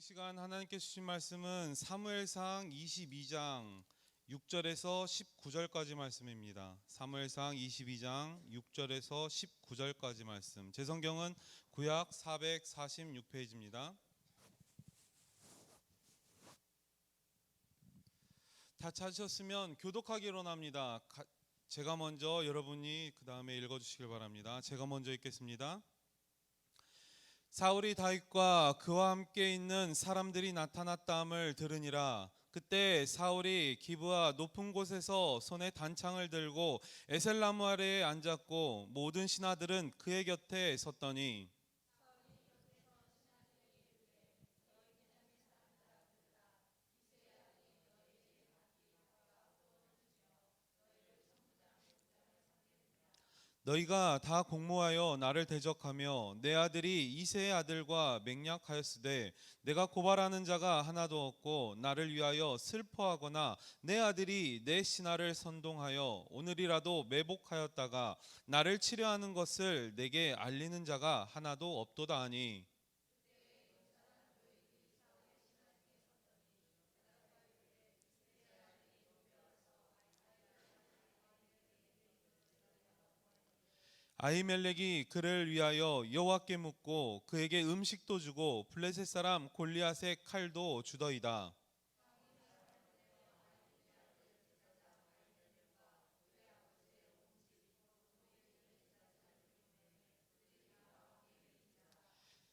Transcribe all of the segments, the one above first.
이 시간 하나님께서 주신 말씀은 사무엘상 22장 6절에서 19절까지 말씀입니다. 사무엘상 22장 6절에서 19절까지 말씀. 제 성경은 구약 446페이지입니다. 다 찾으셨으면 교독하기로 합니다. 제가 먼저, 여러분이 그 다음에 읽어주시길 바랍니다. 제가 먼저 읽겠습니다. 사울이 다윗과 그와 함께 있는 사람들이 나타났다함을 들으니라. 그때 사울이 기브아 높은 곳에서 손에 단창을 들고 에셀나무 아래에 앉았고 모든 신하들은 그의 곁에 섰더니 너희가 다 공모하여 나를 대적하며 내 아들이 이새의 아들과 맹약하였으되 내가 고발하는 자가 하나도 없고 나를 위하여 슬퍼하거나 내 아들이 내 신하를 선동하여 오늘이라도 매복하였다가 나를 치려하는 것을 내게 알리는 자가 하나도 없도다 하니 아히멜렉이 그를 위하여 여호와께 묻고 그에게 음식도 주고 블레셋 사람 골리앗의 칼도 주더이다.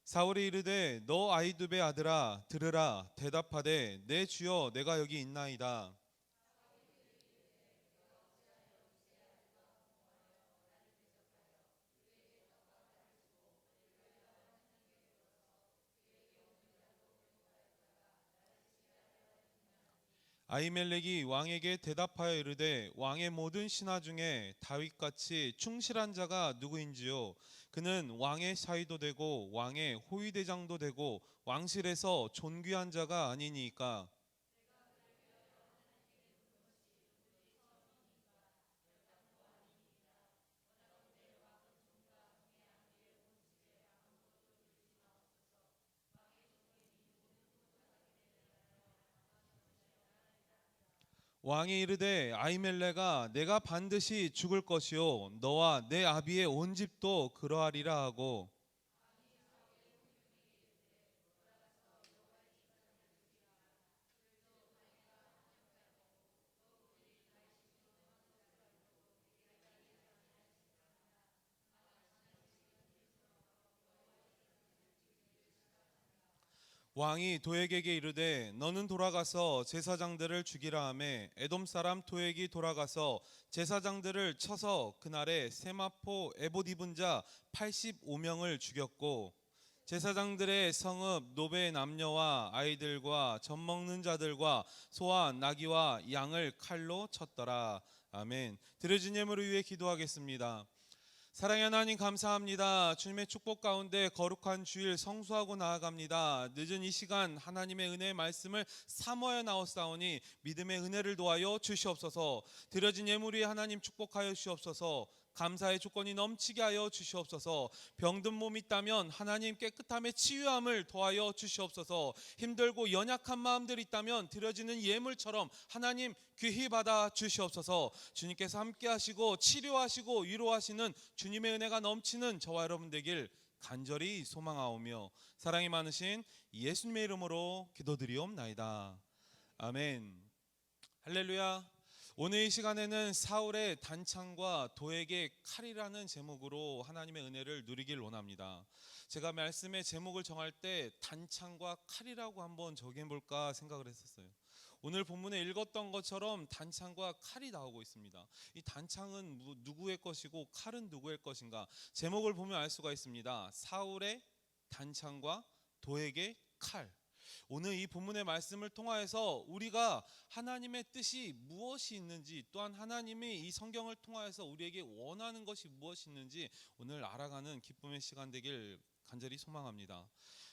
사울이 이르되 너 아히두베 아들아 들으라. 대답하되 내 주여 내가 여기 있나이다. 아히멜렉이 왕에게 대답하여 이르되 왕의 모든 신하 중에 다윗같이 충실한 자가 누구인지요. 그는 왕의 사위도 되고 왕의 호위대장도 되고 왕실에서 존귀한 자가 아니니까. 왕이 이르되 아히멜렉아 내가 반드시 죽을 것이요 너와 내 아비의 온 집도 그러하리라 하고 왕이 도액에게 이르되 너는 돌아가서 제사장들을 죽이라 하매 에돔 사람 도액이 돌아가서 제사장들을 쳐서 그날에 세마포 에봇 입은 자 85명을 죽였고 제사장들의 성읍 노베 남녀와 아이들과 젖 먹는 자들과 소와 나귀와 양을 칼로 쳤더라. 아멘. 드려진 예물을 위해 기도하겠습니다. 사랑의 하나님 감사합니다. 주님의 축복 가운데 거룩한 주일 성수하고 나아갑니다. 늦은 이 시간 하나님의 은혜의 말씀을 사모하여 나왔사오니 믿음의 은혜를 도하여 주시옵소서. 드려진 예물이 하나님 축복하여 주시옵소서. 감사의 조건이 넘치게 하여 주시옵소서. 병든 몸이 있다면 하나님 깨끗함의 치유함을 더하여 주시옵소서. 힘들고 연약한 마음들이 있다면 드려지는 예물처럼 하나님 귀히 받아 주시옵소서. 주님께서 함께 하시고 치료하시고 위로하시는 주님의 은혜가 넘치는 저와 여러분 되길 간절히 소망하오며 사랑이 많으신 예수님의 이름으로 기도드리옵나이다. 아멘. 할렐루야. 오늘 이 시간에는 사울의 단창과 도액의 칼이라는 제목으로 하나님의 은혜를 누리길 원합니다. 제가 말씀의 제목을 정할 때 단창과 칼이라고 한번 정해볼까 생각을 했었어요. 오늘 본문에 읽었던 것처럼 단창과 칼이 나오고 있습니다. 이 단창은 누구의 것이고 칼은 누구의 것인가? 제목을 보면 알 수가 있습니다. 사울의 단창과 도액의 칼. 오늘 이 본문의 말씀을 통하여서 우리가 하나님의 뜻이 무엇이 있는지, 또한 하나님이 이 성경을 통하여서 우리에게 원하는 것이 무엇이 있는지 오늘 알아가는 기쁨의 시간 되길 간절히 소망합니다.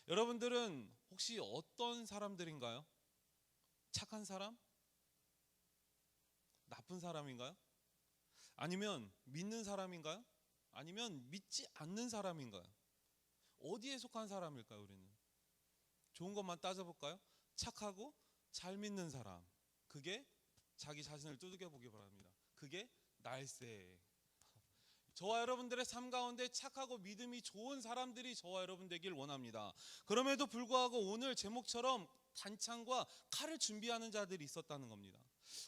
여러분들은 혹시 어떤 사람들인가요? 착한 사람? 나쁜 사람인가요? 아니면 믿는 사람인가요? 아니면 믿지 않는 사람인가요? 어디에 속한 사람일까요, 우리는? 좋은 것만 따져볼까요? 착하고 잘 믿는 사람, 그게 자기 자신을 두들겨 보기 바랍니다. 그게 날세. 저와 여러분들의 삶 가운데 착하고 믿음이 좋은 사람들이 저와 여러분 되길 원합니다. 그럼에도 불구하고 오늘 제목처럼 단창과 칼을 준비하는 자들이 있었다는 겁니다.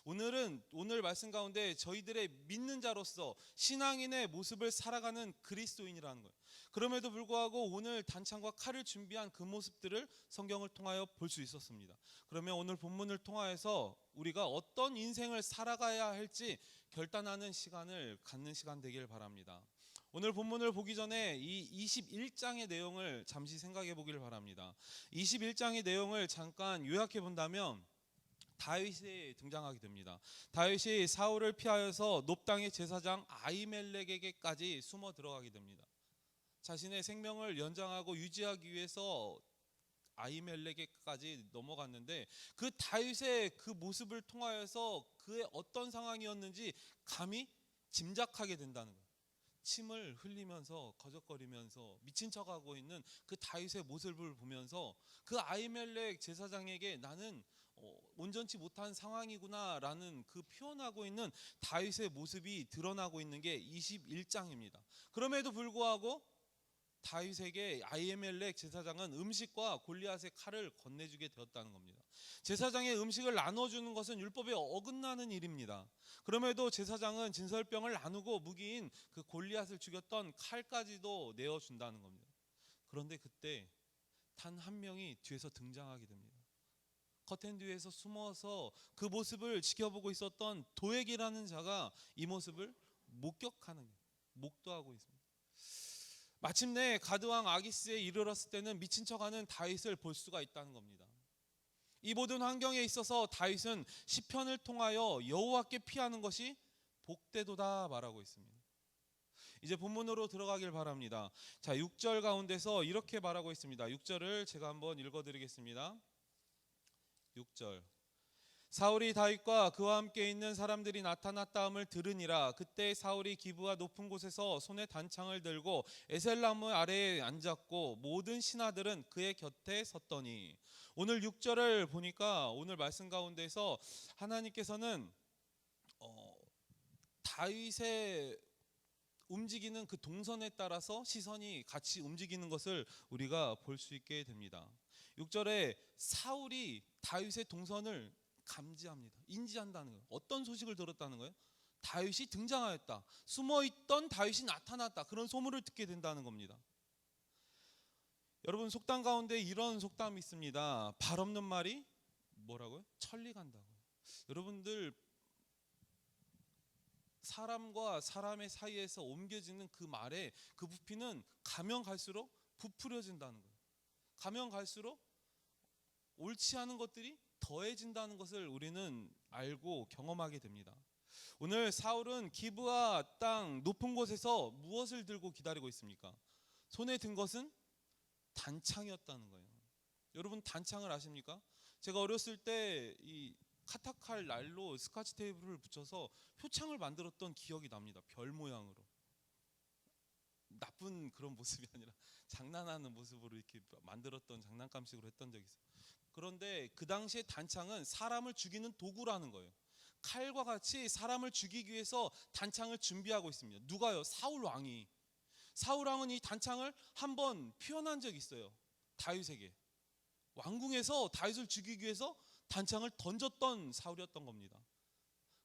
오늘 말씀 가운데 저희들의 믿는 자로서 신앙인의 모습을 살아가는 그리스도인이라는 거예요. 그럼에도 불구하고 오늘 단창과 칼을 준비한 그 모습들을 성경을 통하여 볼 수 있었습니다. 그러면 오늘 본문을 통하여서 우리가 어떤 인생을 살아가야 할지 결단하는 시간을 갖는 시간 되길 바랍니다. 오늘 본문을 보기 전에 이 21장의 내용을 잠시 생각해 보길 바랍니다. 21장의 내용을 잠깐 요약해 본다면 다윗이 등장하게 됩니다. 다윗이 사울을 피하여서 놉 땅의 제사장 아히멜렉에게까지 숨어 들어가게 됩니다. 자신의 생명을 연장하고 유지하기 위해서 아히멜렉에게까지 넘어갔는데 그 다윗의 그 모습을 통하여서 그의 어떤 상황이었는지 감히 짐작하게 된다는 거예요. 침을 흘리면서 거적거리면서 미친 척하고 있는 그 다윗의 모습을 보면서 그 아히멜렉 제사장에게 나는 온전치 못한 상황이구나라는 그 표현하고 있는 다윗의 모습이 드러나고 있는 게 21장입니다. 그럼에도 불구하고 다윗에게 아히멜렉 제사장은 음식과 골리앗의 칼을 건네주게 되었다는 겁니다. 제사장의 음식을 나눠주는 것은 율법에 어긋나는 일입니다. 그럼에도 제사장은 진설병을 나누고 무기인 그 골리앗을 죽였던 칼까지도 내어준다는 겁니다. 그런데 그때 단 한 명이 뒤에서 등장하게 됩니다. 커튼 뒤에서 숨어서 그 모습을 지켜보고 있었던 도액이라는 자가 이 모습을 목격하는, 목도하고 있습니다. 마침내 가드왕 아기스에 이르렀을 때는 미친 척하는 다윗을 볼 수가 있다는 겁니다. 이 모든 환경에 있어서 다윗은 시편을 통하여 여호와께 피하는 것이 복되도다 말하고 있습니다. 이제 본문으로 들어가길 바랍니다. 자, 6절 가운데서 이렇게 말하고 있습니다. 6절을 제가 한번 읽어드리겠습니다. 6절. 사울이 다윗과 그와 함께 있는 사람들이 나타났다함을 들으니라. 그때 사울이 기브와 높은 곳에서 손에 단창을 들고 에셀나무 아래에 앉았고 모든 신하들은 그의 곁에 섰더니. 오늘 6절을 보니까 오늘 말씀 가운데서 하나님께서는 다윗의 움직이는 그 동선에 따라서 시선이 같이 움직이는 것을 우리가 볼 수 있게 됩니다. 6절에 사울이 다윗의 동선을 감지합니다. 인지한다는 거예요. 어떤 소식을 들었다는 거예요? 다윗이 등장하였다. 숨어있던 다윗이 나타났다. 그런 소문을 듣게 된다는 겁니다. 여러분, 속담 가운데 이런 속담이 있습니다. 발 없는 말이 뭐라고요? 천리 간다고요. 여러분들, 사람과 사람의 사이에서 옮겨지는 그 말에 그 부피는 가면 갈수록 부풀어진다는 거예요. 가면 갈수록 옳지 않은 것들이 더해진다는 것을 우리는 알고 경험하게 됩니다. 오늘 사울은 기브아 땅 높은 곳에서 무엇을 들고 기다리고 있습니까? 손에 든 것은 단창이었다는 거예요. 여러분, 단창을 아십니까? 제가 어렸을 때 이 카타칼 날로 스카치 테이프를 붙여서 표창을 만들었던 기억이 납니다. 별 모양으로. 나쁜 그런 모습이 아니라 장난하는 모습으로 이렇게 만들었던, 장난감식으로 했던 적이 있어요. 그런데 그 당시에 단창은 사람을 죽이는 도구라는 거예요. 칼과 같이 사람을 죽이기 위해서 단창을 준비하고 있습니다. 누가요? 사울 왕이. 사울 왕은 이 단창을 한번 표현한 적이 있어요. 다윗에게. 왕궁에서 다윗을 죽이기 위해서 단창을 던졌던 사울이었던 겁니다.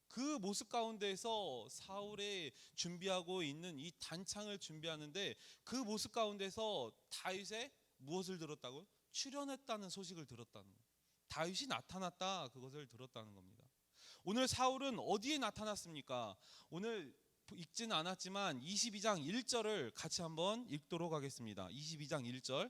그 모습 가운데서 사울이 준비하고 있는 이 단창을 준비하는데 그 모습 가운데서 다윗의 무엇을 들었다고요? 출현했다는 소식을 들었다는 거예요. 다윗이 나타났다, 그것을 들었다는 겁니다. 오늘 사울은 어디에 나타났습니까? 오늘 읽지는 않았지만 22장 1절을 같이 한번 읽도록 하겠습니다. 22장 1절.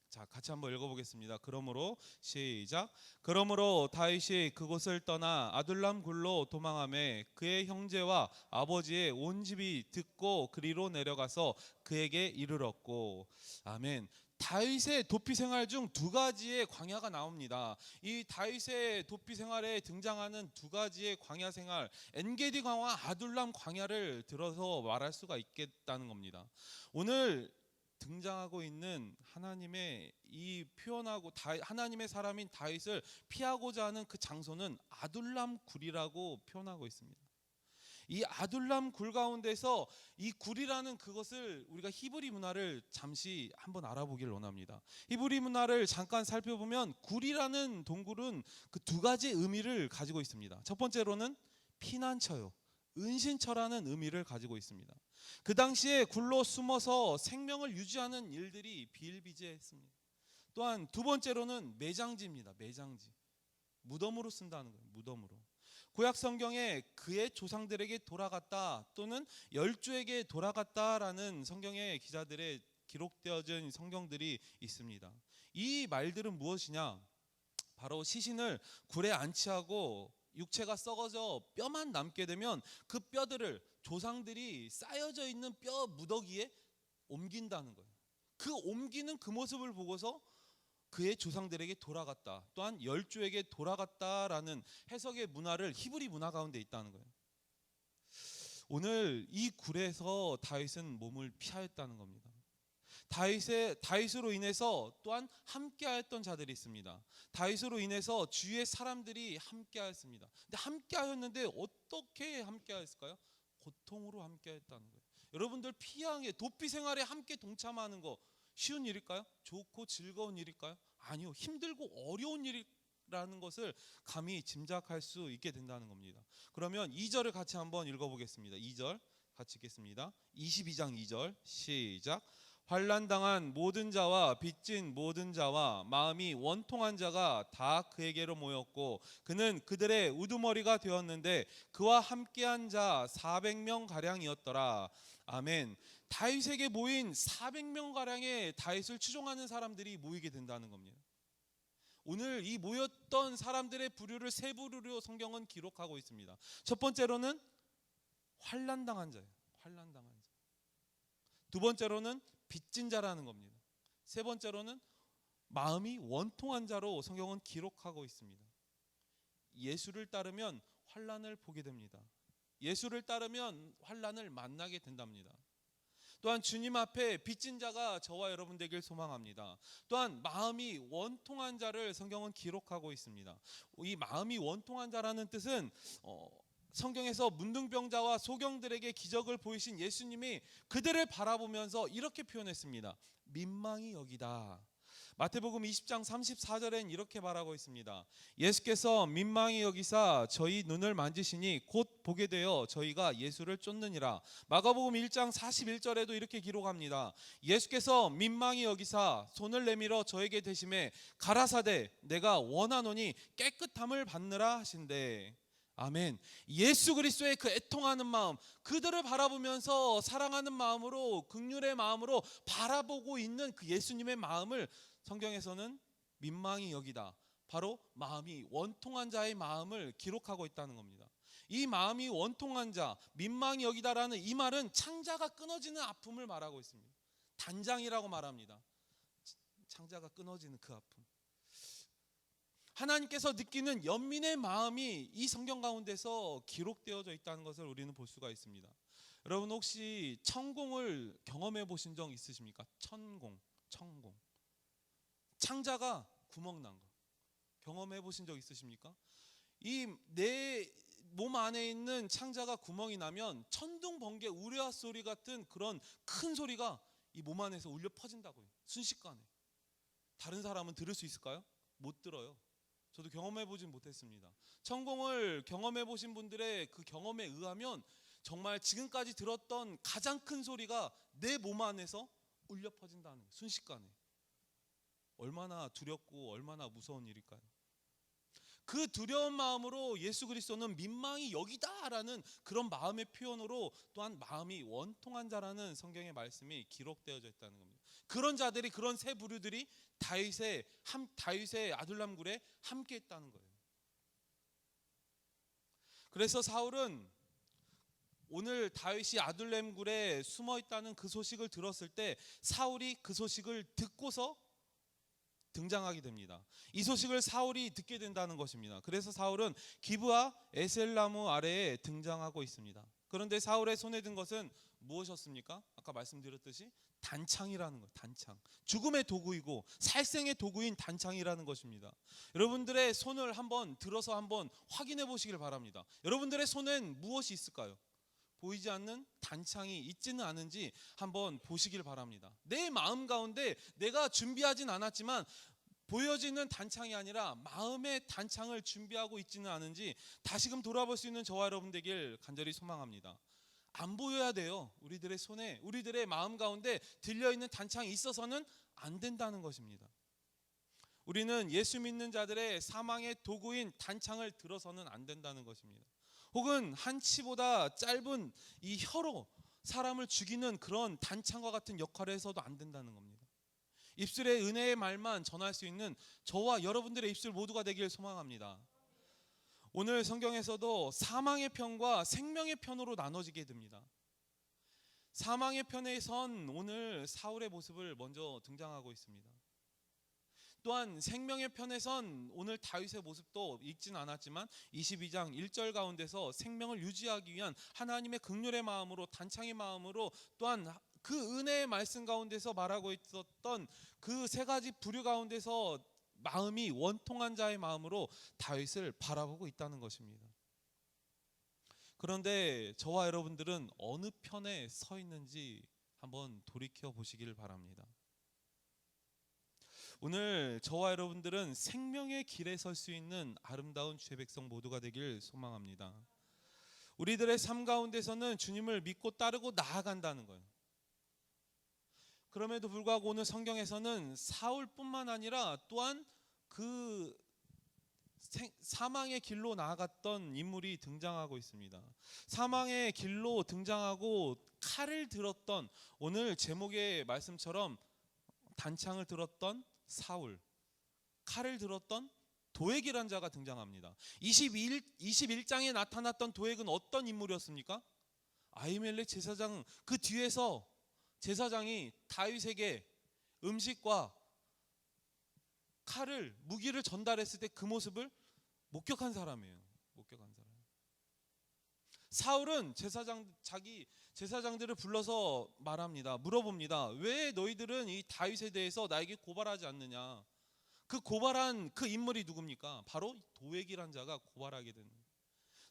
자, 같이 한번 읽어보겠습니다. 그러므로 시작. 그러므로 다윗이 그곳을 떠나 아둘람 굴로 도망하매 그의 형제와 아버지의 온 집이 듣고 그리로 내려가서 그에게 이르렀고. 아멘. 다윗의 도피 생활 중 두 가지의 광야가 나옵니다. 이 다윗의 도피 생활에 등장하는 두 가지의 광야 생활, 엔게디 광야, 아둘람 광야를 들어서 말할 수가 있겠다는 겁니다. 오늘 등장하고 있는 하나님의 이 표현하고 하나님의 사람인 다윗을 피하고자 하는 그 장소는 아둘람 굴이라고 표현하고 있습니다. 이 아둘람 굴 가운데서 이 굴이라는 그것을 우리가 히브리 문화를 잠시 한번 알아보길 원합니다. 히브리 문화를 잠깐 살펴보면 굴이라는 동굴은 그 두 가지 의미를 가지고 있습니다. 첫 번째로는 피난처요, 은신처라는 의미를 가지고 있습니다. 그 당시에 굴로 숨어서 생명을 유지하는 일들이 비일비재했습니다. 또한 두 번째로는 매장지입니다. 매장지, 무덤으로 쓴다는 거예요. 무덤으로. 구약 성경에 그의 조상들에게 돌아갔다 또는 열조에게 돌아갔다라는 성경의 기자들의 기록되어진 성경들이 있습니다. 이 말들은 무엇이냐? 바로 시신을 굴에 안치하고 육체가 썩어져 뼈만 남게 되면 그 뼈들을 조상들이 쌓여져 있는 뼈 무더기에 옮긴다는 거예요. 그 옮기는 그 모습을 보고서 그의 조상들에게 돌아갔다, 또한 열조에게 돌아갔다라는 해석의 문화를 히브리 문화 가운데 있다는 거예요. 오늘 이 굴에서 다윗은 몸을 피하였다는 겁니다. 다윗으로 인해서 또한 함께하였던 자들이 있습니다. 다윗으로 인해서 주위의 사람들이 함께하였습니다. 근데 함께하였는데 어떻게 함께하였을까요? 고통으로 함께하였다는 거예요. 여러분들 피양의 도피 생활에 함께 동참하는 거 쉬운 일일까요? 좋고 즐거운 일일까요? 아니요. 힘들고 어려운 일이라는 것을 감히 짐작할 수 있게 된다는 겁니다. 그러면 2절을 같이 한번 읽어보겠습니다. 2절 같이 읽겠습니다. 22장 2절 시작. 환난당한 모든 자와 빚진 모든 자와 마음이 원통한 자가 다 그에게로 모였고 그는 그들의 우두머리가 되었는데 그와 함께한 자 400명 가량이었더라. 아멘. 다윗에게 모인 400명 가량의 다윗을 추종하는 사람들이 모이게 된다는 겁니다. 오늘 이 모였던 사람들의 부류를 세 부류로 성경은 기록하고 있습니다. 첫 번째로는 환난당한 자예요. 환난당한 자. 두 번째로는 빚진 자라는 겁니다. 세 번째로는 마음이 원통한 자로 성경은 기록하고 있습니다. 예수를 따르면 환난을 보게 됩니다. 예수를 따르면 환난을 만나게 된답니다. 또한 주님 앞에 빚진 자가 저와 여러분 되길 소망합니다. 또한 마음이 원통한 자를 성경은 기록하고 있습니다. 이 마음이 원통한 자라는 뜻은 성경에서 문둥병자와 소경들에게 기적을 보이신 예수님이 그들을 바라보면서 이렇게 표현했습니다. 민망히 여기다. 마태복음 20장 34절엔 이렇게 말하고 있습니다. 예수께서 민망히 여기사 저희 눈을 만지시니 곧 보게 되어 저희가 예수를 쫓느니라. 마가복음 1장 41절에도 이렇게 기록합니다. 예수께서 민망히 여기사 손을 내밀어 저에게 대심에 가라사대 내가 원하노니 깨끗함을 받느라 하신대. 아멘. 예수 그리스도의 그 애통하는 마음, 그들을 바라보면서 사랑하는 마음으로, 긍휼의 마음으로 바라보고 있는 그 예수님의 마음을 성경에서는 민망히 여기다, 바로 마음이 원통한 자의 마음을 기록하고 있다는 겁니다. 이 마음이 원통한 자, 민망히 여기다라는 이 말은 창자가 끊어지는 아픔을 말하고 있습니다. 단장이라고 말합니다. 창자가 끊어지는 그 아픔. 하나님께서 느끼는 연민의 마음이 이 성경 가운데서 기록되어져 있다는 것을 우리는 볼 수가 있습니다. 여러분 혹시 천공을 경험해 보신 적 있으십니까? 천공. 창자가 구멍 난 거 경험해 보신 적 있으십니까? 이 내 몸 안에 있는 창자가 구멍이 나면 천둥 번개 우레와 소리 같은 그런 큰 소리가 이 몸 안에서 울려 퍼진다고요. 순식간에. 다른 사람은 들을 수 있을까요? 못 들어요. 저도 경험해 보진 못했습니다. 천공을 경험해 보신 분들의 그 경험에 의하면 정말 지금까지 들었던 가장 큰 소리가 내 몸 안에서 울려 퍼진다는 거예요. 순식간에. 얼마나 두렵고 얼마나 무서운 일일까요? 그 두려운 마음으로 예수 그리스도는 민망히 여기다라는 그런 마음의 표현으로 또한 마음이 원통한 자라는 성경의 말씀이 기록되어져 있다는 겁니다. 그런 자들이, 그런 세 부류들이 다윗의 아둘람 굴에 함께 있다는 거예요. 그래서 사울은 오늘 다윗이 아둘람 굴에 숨어 있다는 그 소식을 들었을 때 사울이 그 소식을 듣고서 등장하게 됩니다. 이 소식을 사울이 듣게 된다는 것입니다. 그래서 사울은 기브아 에셀나무 아래에 등장하고 있습니다. 그런데 사울의 손에 든 것은 무엇이었습니까? 아까 말씀드렸듯이 단창이라는 것, 단창. 죽음의 도구이고 살생의 도구인 단창이라는 것입니다. 여러분들의 손을 한번 들어서 한번 확인해 보시길 바랍니다. 여러분들의 손엔 무엇이 있을까요? 보이지 않는 단창이 있지는 않은지 한번 보시길 바랍니다. 내 마음 가운데 내가 준비하진 않았지만 보여지는 단창이 아니라 마음의 단창을 준비하고 있지는 않은지 다시금 돌아볼 수 있는 저와 여러분 되길 간절히 소망합니다. 안 보여야 돼요. 우리들의 손에, 우리들의 마음 가운데 들려있는 단창이 있어서는 안 된다는 것입니다. 우리는 예수 믿는 자들의 사망의 도구인 단창을 들어서는 안 된다는 것입니다. 혹은 한 치보다 짧은 이 혀로 사람을 죽이는 그런 단창과 같은 역할을 해서도 안 된다는 겁니다. 입술에 은혜의 말만 전할 수 있는 저와 여러분들의 입술 모두가 되길 소망합니다. 오늘 성경에서도 사망의 편과 생명의 편으로 나눠지게 됩니다. 사망의 편에 선 오늘 사울의 모습을 먼저 등장하고 있습니다. 또한 생명의 편에선 오늘 다윗의 모습도 읽진 않았지만 22장 1절 가운데서 생명을 유지하기 위한 하나님의 긍휼의 마음으로, 단창의 마음으로, 또한 그 은혜의 말씀 가운데서 말하고 있었던 그 세 가지 부류 가운데서 마음이 원통한 자의 마음으로 다윗을 바라보고 있다는 것입니다. 그런데 저와 여러분들은 어느 편에 서 있는지 한번 돌이켜 보시길 바랍니다. 오늘 저와 여러분들은 생명의 길에 설 수 있는 아름다운 주의 백성 모두가 되길 소망합니다. 우리들의 삶 가운데서는 주님을 믿고 따르고 나아간다는 거예요. 그럼에도 불구하고 오늘 성경에서는 사울뿐만 아니라 또한 그 사망의 길로 나아갔던 인물이 등장하고 있습니다. 사망의 길로 등장하고 칼을 들었던, 오늘 제목의 말씀처럼 단창을 들었던 사울, 칼을 들었던 도액이란 자가 등장합니다. 21장에 나타났던 도액은 어떤 인물이었습니까? 아히멜렉 제사장, 그 뒤에서 제사장이 다윗에게 음식과 칼을, 무기를 전달했을 때 그 모습을 목격한 사람이에요. 목격한 사람. 사울은 자기 제사장들을 불러서 말합니다. 물어봅니다. 왜 너희들은 이 다윗에 대해서 나에게 고발하지 않느냐? 그 고발한 그 인물이 누굽니까? 바로 도액이란 자가 고발하게 되는 거예요.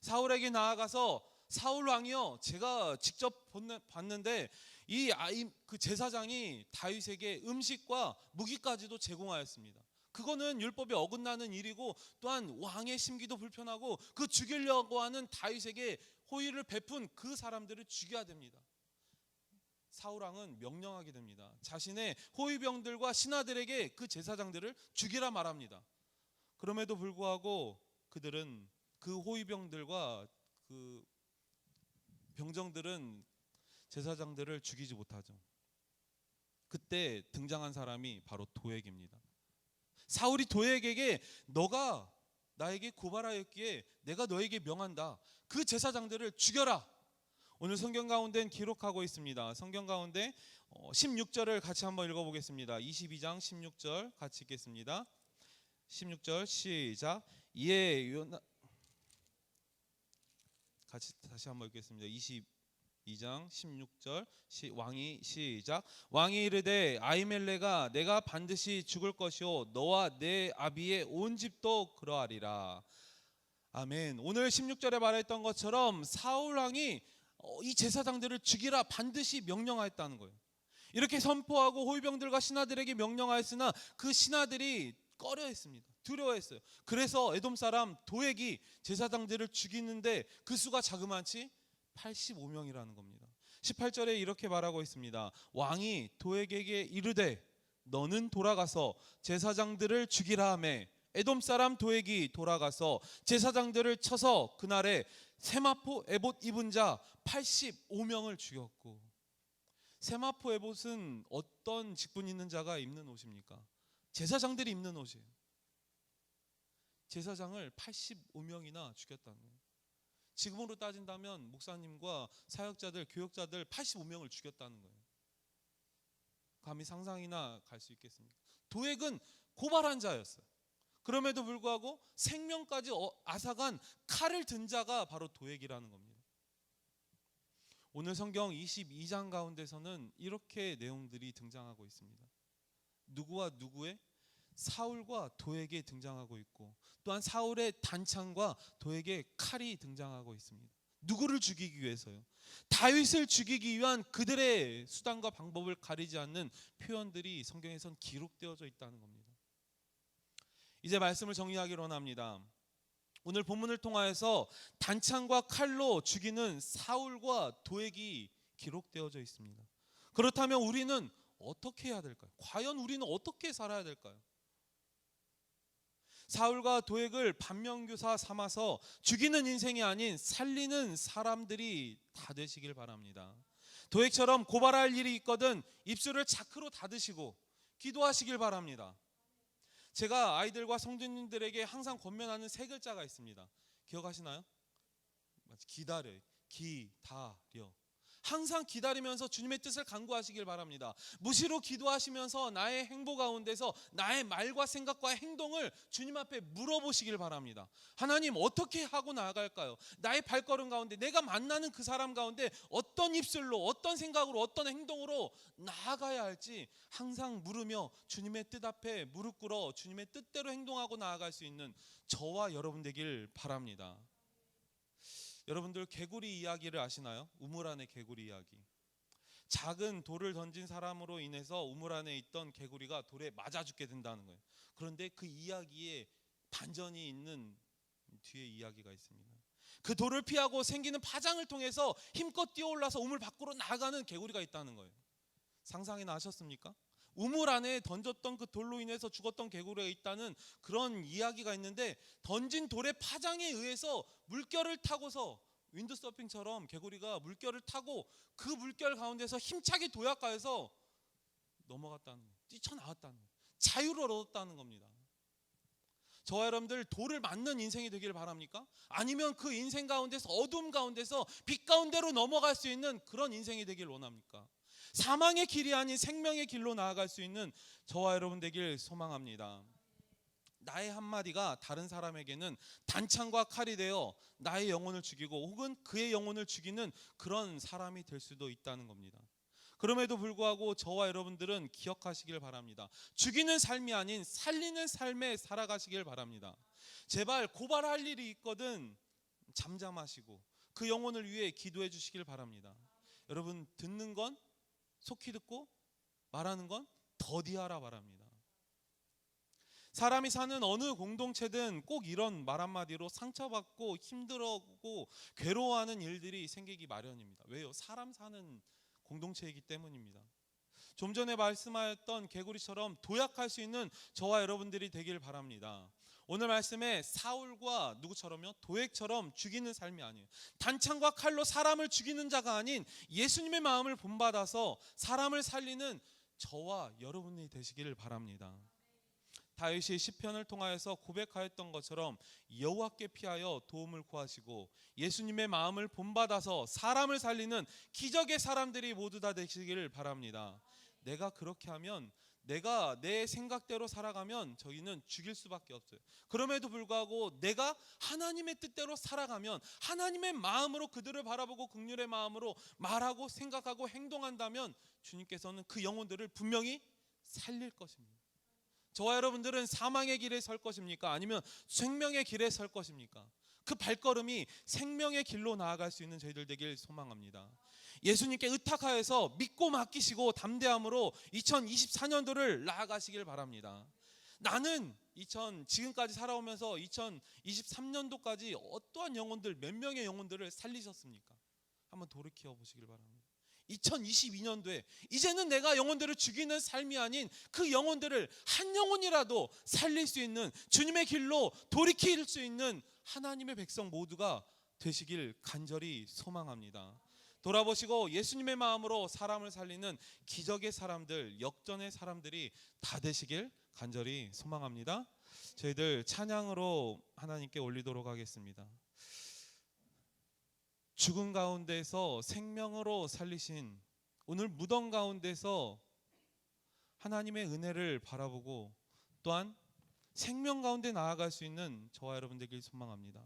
사울에게 나아가서 사울 왕이여, 제가 직접 봤는데 그 제사장이 다윗에게 음식과 무기까지도 제공하였습니다. 그거는 율법에 어긋나는 일이고 또한 왕의 심기도 불편하고 그 죽이려고 하는 다윗에게 호의를 베푼 그 사람들을 죽여야 됩니다. 사울 왕은 명령하게 됩니다. 자신의 호위병들과 신하들에게 그 제사장들을 죽이라 말합니다. 그럼에도 불구하고 그들은, 그 호위병들과 그 병정들은 제사장들을 죽이지 못하죠. 그때 등장한 사람이 바로 도액입니다. 사울이 도액에게 너가 나에게 고발하였기에 내가 너에게 명한다. 그 제사장들을 죽여라. 오늘 성경 가운데는 기록하고 있습니다. 성경 가운데 16절을 같이 한번 읽어보겠습니다. 22장 16절 같이 읽겠습니다. 16절 시작. 이에 같이 다시 한번 읽겠습니다. 22장 16절 왕이 시작. 왕이 이르되 아히멜렉아, 내가 반드시 죽을 것이요 너와 내 아비의 온 집도 그러하리라. 아멘. 오늘 16절에 말했던 것처럼 사울 왕이 이 제사장들을 죽이라 반드시 명령하였다는 거예요. 이렇게 선포하고 호위병들과 신하들에게 명령하였으나 그 신하들이 꺼려했습니다. 두려워했어요. 그래서 에돔 사람 도액이 제사장들을 죽이는데 그 수가 자그마치 85명이라는 겁니다. 18절에 이렇게 말하고 있습니다. 왕이 도액에게 이르되 너는 돌아가서 제사장들을 죽이라 하매 에돔 사람 도액이 돌아가서 제사장들을 쳐서 그날에 세마포 에봇 입은 자 85명을 죽였고, 세마포 에봇은 어떤 직분 있는 자가 입는 옷입니까? 제사장들이 입는 옷이에요. 제사장을 85명이나 죽였다는 거예요. 지금으로 따진다면 목사님과 사역자들, 교역자들 85명을 죽였다는 거예요. 감히 상상이나 갈 수 있겠습니까? 도액은 고발한 자였어요. 그럼에도 불구하고 생명까지 앗아간 칼을 든 자가 바로 도액이라는 겁니다. 오늘 성경 22장 가운데서는 이렇게 내용들이 등장하고 있습니다. 누구와 누구의? 사울과 도에게 등장하고 있고, 또한 사울의 단창과 도에게 칼이 등장하고 있습니다. 누구를 죽이기 위해서요? 다윗을 죽이기 위한 그들의 수단과 방법을 가리지 않는 표현들이 성경에선 기록되어져 있다는 겁니다. 이제 말씀을 정리하기로 원합니다. 오늘 본문을 통하여서 단창과 칼로 죽이는 사울과 도액이 기록되어져 있습니다. 그렇다면 우리는 어떻게 해야 될까요? 과연 우리는 어떻게 살아야 될까요? 사울과 도액을 반면교사 삼아서 죽이는 인생이 아닌 살리는 사람들이 다 되시길 바랍니다. 도액처럼 고발할 일이 있거든 입술을 자크로 닫으시고 기도하시길 바랍니다. 제가 아이들과 성도님들에게 항상 권면하는 세 글자가 있습니다. 기억하시나요? 기다려, 기다려. 항상 기다리면서 주님의 뜻을 간구하시길 바랍니다. 무시로 기도하시면서 나의 행보 가운데서 나의 말과 생각과 행동을 주님 앞에 물어보시길 바랍니다. 하나님, 어떻게 하고 나아갈까요? 나의 발걸음 가운데, 내가 만나는 그 사람 가운데 어떤 입술로, 어떤 생각으로, 어떤 행동으로 나아가야 할지 항상 물으며 주님의 뜻 앞에 무릎 꿇어 주님의 뜻대로 행동하고 나아갈 수 있는 저와 여러분 되길 바랍니다. 여러분들 개구리 이야기를 아시나요? 우물 안의 개구리 이야기. 작은 돌을 던진 사람으로 인해서 우물 안에 있던 개구리가 돌에 맞아 죽게 된다는 거예요. 그런데 그 이야기에 반전이 있는 뒤에 이야기가 있습니다. 그 돌을 피하고 생기는 파장을 통해서 힘껏 뛰어올라서 우물 밖으로 나가는 개구리가 있다는 거예요. 상상이나 하셨습니까? 우물 안에 던졌던 그 돌로 인해서 죽었던 개구리가 있다는 그런 이야기가 있는데, 던진 돌의 파장에 의해서 물결을 타고서 윈드서핑처럼 개구리가 물결을 타고 그 물결 가운데서 힘차게 도약하여서 넘어갔다는 거예요. 뛰쳐나왔다는 거예요. 자유를 얻었다는 겁니다. 저와 여러분들 돌을 맞는 인생이 되기를 바랍니까? 아니면 그 인생 가운데서 어둠 가운데서 빛 가운데로 넘어갈 수 있는 그런 인생이 되길 원합니까? 사망의 길이 아닌 생명의 길로 나아갈 수 있는 저와 여러분 되길 소망합니다. 나의 한마디가 다른 사람에게는 단창과 칼이 되어 나의 영혼을 죽이고 혹은 그의 영혼을 죽이는 그런 사람이 될 수도 있다는 겁니다. 그럼에도 불구하고 저와 여러분들은 기억하시길 바랍니다. 죽이는 삶이 아닌 살리는 삶에 살아가시길 바랍니다. 제발 고발할 일이 있거든 잠잠하시고 그 영혼을 위해 기도해 주시길 바랍니다. 여러분, 듣는 건 속히 듣고 말하는 건 더디하라 바랍니다. 사람이 사는 어느 공동체든 꼭 이런 말 한마디로 상처받고 힘들어하고 괴로워하는 일들이 생기기 마련입니다. 왜요? 사람 사는 공동체이기 때문입니다. 좀 전에 말씀하였던 개구리처럼 도약할 수 있는 저와 여러분들이 되길 바랍니다. 오늘 말씀에 사울과 누구처럼요? 도액처럼 죽이는 삶이 아니에요. 단창과 칼로 사람을 죽이는 자가 아닌 예수님의 마음을 본받아서 사람을 살리는 저와 여러분이 되시기를 바랍니다. 다윗이 시편을 통하여서 고백하였던 것처럼 여호와께 피하여 도움을 구하시고 예수님의 마음을 본받아서 사람을 살리는 기적의 사람들이 모두 다 되시기를 바랍니다. 내가 그렇게 하면, 내가 내 생각대로 살아가면 저희는 죽일 수밖에 없어요. 그럼에도 불구하고 내가 하나님의 뜻대로 살아가면, 하나님의 마음으로 그들을 바라보고 긍휼의 마음으로 말하고 생각하고 행동한다면 주님께서는 그 영혼들을 분명히 살릴 것입니다. 저와 여러분들은 사망의 길에 설 것입니까? 아니면 생명의 길에 설 것입니까? 그 발걸음이 생명의 길로 나아갈 수 있는 저희들 되길 소망합니다. 예수님께 의탁하여서 믿고 맡기시고 담대함으로 2024년도를 나아가시길 바랍니다. 나는 지금까지 살아오면서 2023년도까지 어떠한 영혼들, 몇 명의 영혼들을 살리셨습니까? 한번 돌이켜 보시길 바랍니다. 2022년도에 이제는 내가 영혼들을 죽이는 삶이 아닌 그 영혼들을 한 영혼이라도 살릴 수 있는, 주님의 길로 돌이킬 수 있는 하나님의 백성 모두가 되시길 간절히 소망합니다. 돌아보시고 예수님의 마음으로 사람을 살리는 기적의 사람들, 역전의 사람들이 다 되시길 간절히 소망합니다. 저희들 찬양으로 하나님께 올리도록 하겠습니다. 죽은 가운데서 생명으로 살리신, 오늘 무덤 가운데서 하나님의 은혜를 바라보고 또한 생명 가운데 나아갈 수 있는 저와 여러분 되길 소망합니다.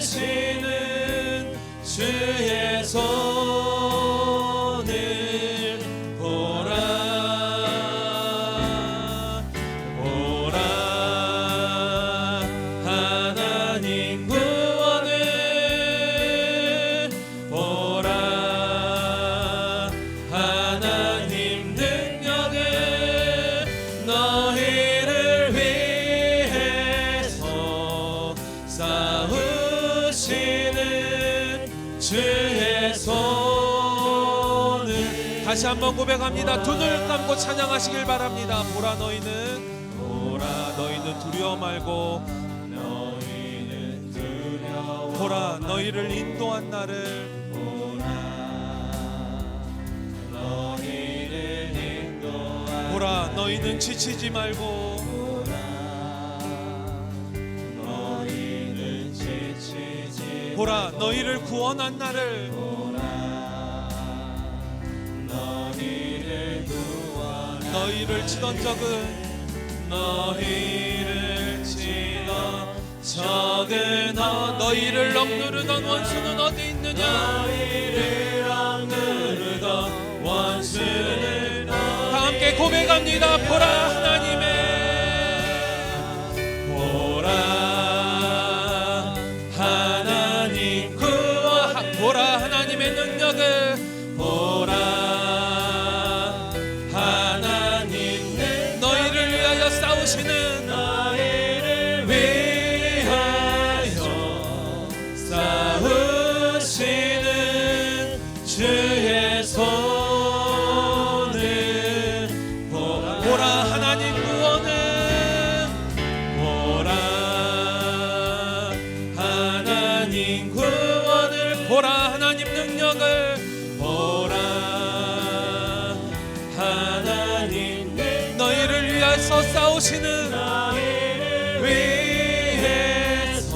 싸우시는 주의 손을 보라 보라 하나님 구원을 보라 하나님 능력을 너희를 위해서 싸우시는 주의 손을 다시 한번 고백합니다. 두 눈을 감고 찬양하시길 바랍니다. 보라 너희는 두려워 말고 너희는 두려워 보라 너희를 인도한 나를 보라 너희는 지치지 말고 보라 너희를 구원한 나를 너희를 치던 적은 너희를 억누르던 원수는 어디 있느냐 너희를 억누르던 원수는 다 함께 고백합니다. 보라 하나님의 보라 하나님 구원 보라 하나님의 능력을 보라 하나님 너희를 위하여 싸우시는 너희를 위하여 싸우시는 주의 손을 보라 하나님 구원을 보라 하나님 구원을 보라 하나님 능력을 보라 하나님 너희를 위해서 싸우시는 너희를 위해서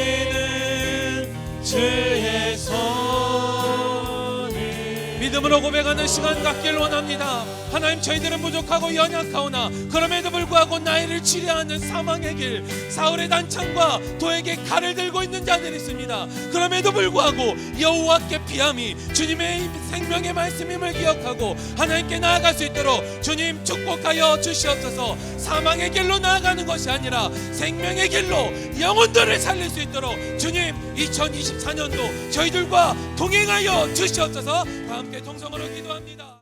싸우시는 주의 손을 믿음으로 고백하는 시간 갖길 원합니다. 하나님 저희들은 부족하고 연약하오나 그럼에도 불구하고 나이를 치려하는 사망의 길 사울의 단창과 도에게 칼을 들고 있는 자들이 있습니다. 그럼에도 불구하고 여호와께 피함이 주님의 생명의 말씀임을 기억하고 하나님께 나아갈 수 있도록 주님 축복하여 주시옵소서. 사망의 길로 나아가는 것이 아니라 생명의 길로 영혼들을 살릴 수 있도록 주님 2024년도 저희들과 동행하여 주시옵소서. 다 함께 통성으로 기도합니다.